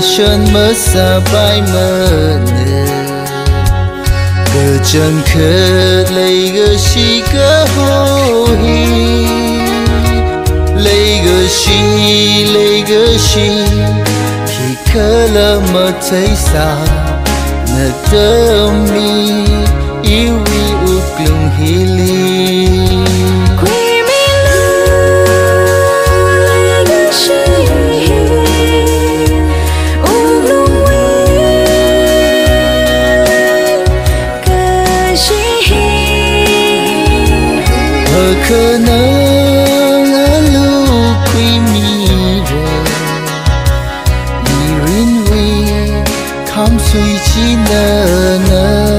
chân mơ xa bay mơ nè gờ chân khờ lấy gờ xì gờ hồ hi lấy gờ xì khi khờ lỡ mơ thấy xa nè đơ mi yêu uk lung hi li khờ nâng alu quy mi rơ mi rin vi khám suy chi nơ nơ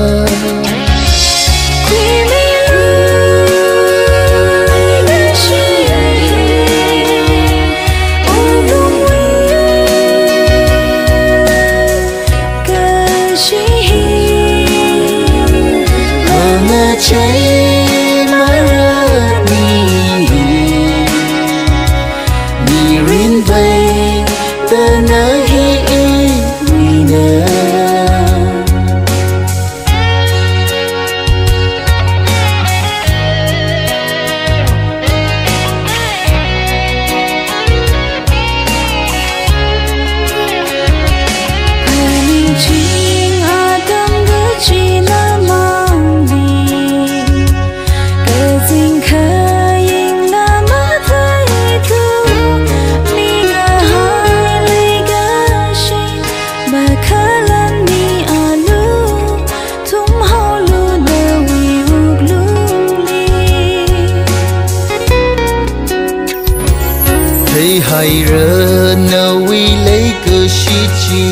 thấy hay rơ nào uy lấy cơ shi chi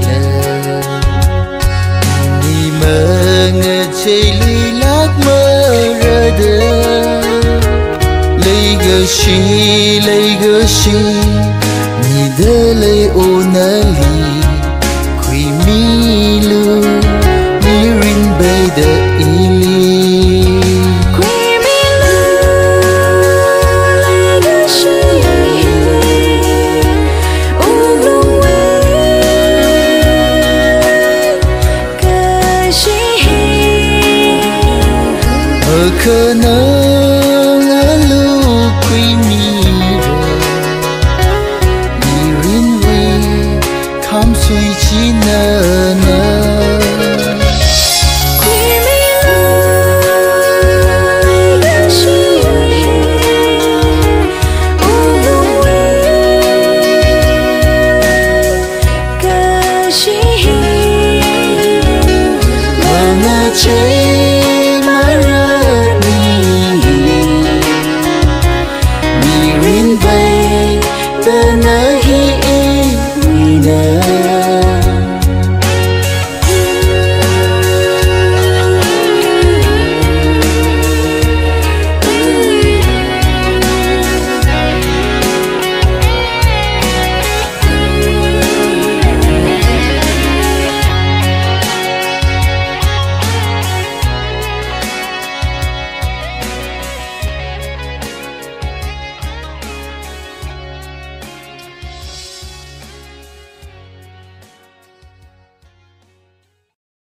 là ni mơ nghe chơi lì lắc mơ rơ đơ lấy gơ shi ni đơ lấy ô nơ li quy mi lu mi rin bay đơ y li khờ nâng alu quy mi rơ mi rin vi khám suy chi nơ nơ chơi